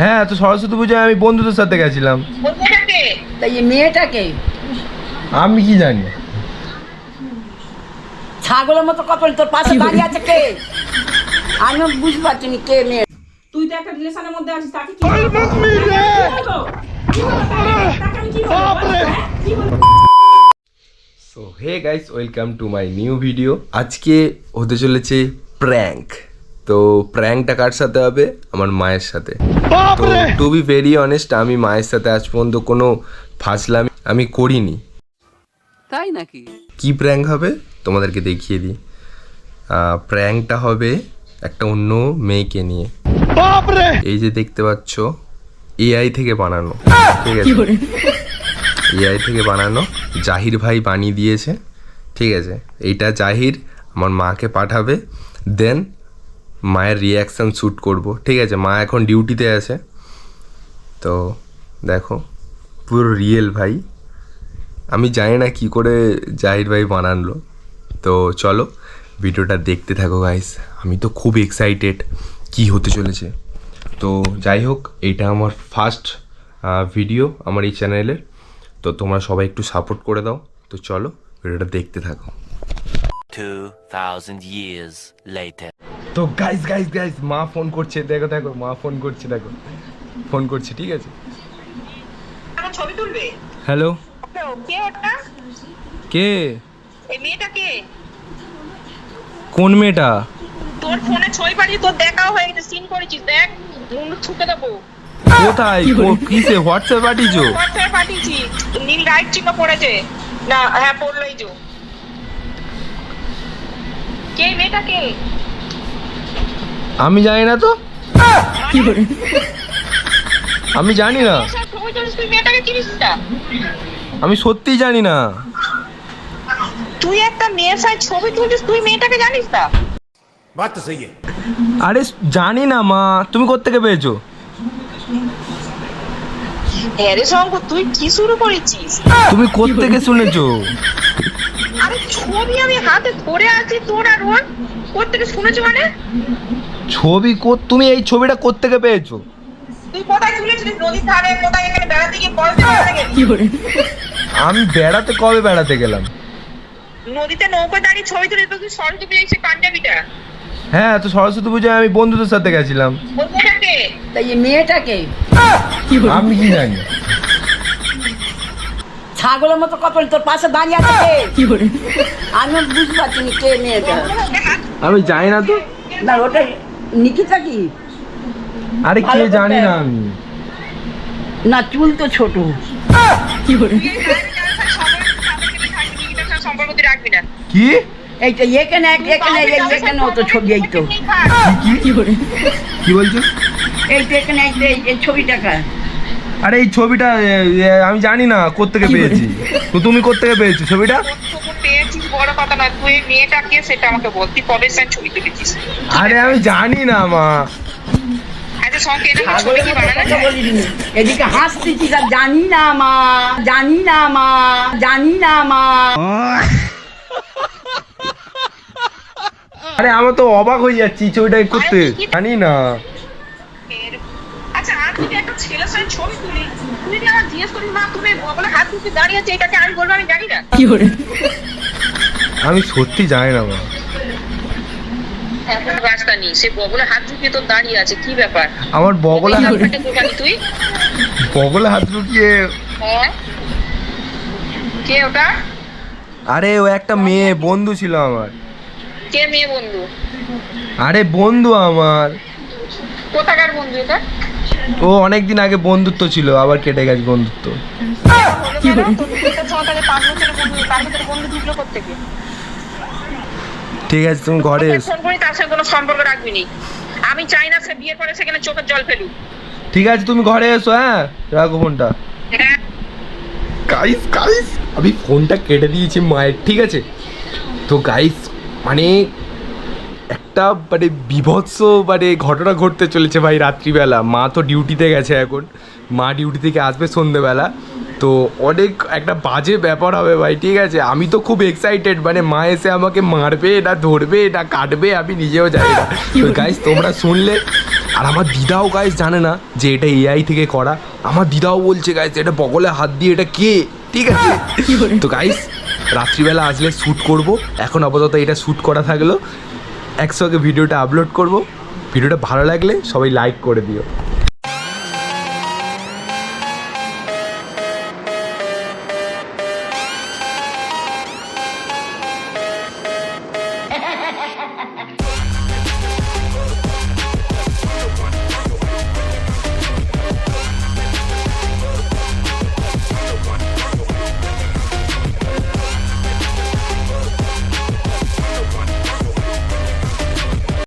হ্যাঁ, তো সরস্বতী পূজায় আমি বন্ধুদের সাথে গেছিলাম। তাই এই মেয়েটাকে আমি কি জানি? ছাগলের মতো কপাল, তোর পাশে দাঁড়িয়ে আছে কে? আমি বুঝতে পারছি না কে মেয়ে। তুই তো একটা রিলেশনের মধ্যে আছিস, তাকে কি বলবো? কি বলবো তাকে আমি কি বলবো? কি বলবো? So hey guys, welcome to my new video. আজকে হতে চলেছে প্র্যাঙ্ক। তো প্র্যাঙ্কটা কার সাথে হবে? আমার মায়ের সাথে। তো টু বি ভেরি অনেস্ট, আমি মায়ের সাথে আজ পর্যন্ত কোনো ফাজলামি আমি করিনি। তাই নাকি? কি প্র্যাঙ্ক হবে তোমাদেরকে দেখিয়ে দিই। প্র্যাঙ্কটা হবে একটা অন্য মেয়েকে নিয়ে। এই যে দেখতে পাচ্ছ, এআই থেকে বানানো, ঠিক আছে? এআই থেকে বানানো, জাহির ভাই বানিয়ে দিয়েছে, ঠিক আছে? এইটা জাহির আমার মাকে পাঠাবে, দেন মায়ের রিয়াকশান শ্যুট করব, ঠিক আছে? মা এখন ডিউটিতে আছে। তো দেখো, পুরো রিয়েল ভাই। আমি জানি না কি করে জাহির ভাই বানালো। তো চলো ভিডিওটা দেখতে থাকো গাইস। আমি তো খুব এক্সাইটেড কি হতে চলেছে। তো যাই হোক, এইটা আমার ফার্স্ট ভিডিও আমার এই চ্যানেলের। তো তোমরা সবাই একটু সাপোর্ট করে দাও। তো চলো ভিডিওটা দেখতে থাকো। 2000 years later. তো গাইস মা ফোন করছে, দেখো দেখো, মা ফোন করছে, দেখো ফোন করছে, ঠিক আছে? ছবি তুলবে? হ্যালো, কে ওটা? কে? এই মেয়েটা কে? কোন মেয়েটা? তোর ফোনে ছবি পাঠিয়ে তোর দেখাও হয়ে গেছে, সিন করেছিস, দেখ মুন্ডু ছুটে দেবো। কোথায়? কিসে? হোয়াটসঅ্যাপ পাঠিয়েছো? হোয়াটসঅ্যাপে পাঠিয়েছি, নীল রাইট চিহ্ন পড়েছে না? হ্যাঁ পড়লো, এই যে। কে মেয়েটা কে? আমি জানি না তো, আমি জানি না, ছবি তুলিস, তুই মেয়েটাকে চিনিস না? আমি সত্যিই জানি না। তুই একটা মেয়ের সাথে ছবি তুলছিস, তুই মেয়েটাকে জানিস না? बात तो सही है. আরে জানি না মা, তুমি কোত্থেকে পেয়েছো? আরে শঙ্কর, তুই কি শুরু করেছিস? তুমি কোত্থেকে শুনেছো? আরে ছবি আমি হাতে ধরে আছি তোর, আর ওর কোত্থেকে শুনেছো মানে? ছবি তুমি এই ছবিটা কোত্থেকে পেয়েছো? তুই কোথায় তুলেছিলিস? নদীর ধারে কোথায়? এখানে বেড়াতে গিয়ে পড়তে বেড়াতে গেলি? আমি বেড়াতে কবে বেড়াতে গেলাম? নদীতে নৌকো দাঁড়িয়ে ছবি তুলে তুই সরস্বতী পুজোয় এসে পাঞ্জাবিটা। হ্যাঁ, তো সরস্বতী পূজায় আমি বন্ধুদের সাথে গেছিলাম। বন্ধুটাকে তাই এই মেয়েটাকে আমি কি জানি? ছাগলের মতো কপাল, তোর পাশে দাঁড়িয়ে আছে কে? আমি বুঝতে পারছি না কে মেয়েটা। আমি জানি না তো। না ওটা নিকিতা কি? আরে কে ভালো জানি করতে। না আমি। না চুল তো ছোট। সম্পর্ক তুই রাখবি না। কি এইটা এখানে এখানে তো ছবি, এই তো কি বলছো? এই তো এখানে এই ছবিটাকা। আরে এই ছবিটা আমি জানি না কোত্থেকে পেয়েছি। তো তুমি কোত্থেকে পেয়েছো ছবিটা? তোকে পেয়েছিস বড় কথা না, তুই মেয়েটা কে সেটা আমাকে বল। তুই কবে সাইন ছবি তুলেছিস? আরে আমি জানি না মা। আচ্ছা সঙ্গে এটা ছবি ছাগলের কি মতো বানানো কথা যায়? বলিনি। এদিকে হাসতেছিস আর জানি না মা, জানি না মা, জানি না মা। আরে আমার তো অবাক হয়ে যাচ্ছি ছবিটা করতে। জানি না। আচ্ছা আমি যদি একটা ছেলের সাথে ছবি তুলি, তুই যদি আমার জিজ্ঞেস করিস মা তুমি বলে হাত তুলতে দাঁড়িয়ে আছে, এটাকে আমি বলবো আমি জানি না? আমি সত্যি জানি না মা। এখন রাস্তা নেই, সে বগলে হাত ঢুকিয়ে তোর দাঁড়িয়ে আছে, কি ব্যাপার? আমার বগলে হাত, তুই বগলে হাত ঢুকিয়ে। হ্যাঁ কে ওটা? আরে ও একটা মেয়ে বন্ধু ছিল আমার। কে মেয়ে বন্ধু? আরে বন্ধু আমার। কোথাকার বন্ধু এটা? ও অনেকদিন আগে বন্ধুত্ব ছিল, আবার কেটে গেছে বন্ধুত্ব। কি বলে? তোর 5 বছরের বন্ধু, 5 বছরের বন্ধু ঢুকলো কোত্থেকে? ঠিক আছে, তুমি ঘরে এসো। ফোন করি, তার সাথে কোনো সম্পর্ক রাখবি নি। আমি চাই না সে বিয়ে করে সেখানে চোখের জল ফেলুক। ঠিক আছে, তুমি ঘরে এসো। হ্যাঁ, রাখো ফোনটা। হ্যাঁ গাইস আমি ফোনটা কেটে দিয়েছি মায়ের, ঠিক আছে? তো গাইস মানে একটা মানে বিভৎস মানে ঘটনা ঘটতে চলেছে ভাই রাত্রিবেলা। মা তো ডিউটিতে গেছে এখন, মা ডিউটি থেকে আসবে সন্ধেবেলা। তো অনেক একটা বাজে ব্যাপার হবে ভাই, ঠিক আছে? আমি তো খুব এক্সাইটেড, মানে মা এসে আমাকে মারবে না ধরবে না কাটবে আমি নিজেও জানি না। তো গাইস তোমরা শুনলে আর আমার দিদাও গাইস জানে না যে এটা এআই থেকে করা। আমার দিদাও বলছে গাইস এটা বগলে হাত দিয়ে এটা কে, ঠিক আছে। তো গাইস রাত্রিবেলা আসলে শ্যুট করব, এখন আপাতত এটা শ্যুট করা থাকলো, একসঙ্গে ভিডিওটা আপলোড করব। ভিডিওটা ভালো লাগলে সবাই লাইক করে দিও।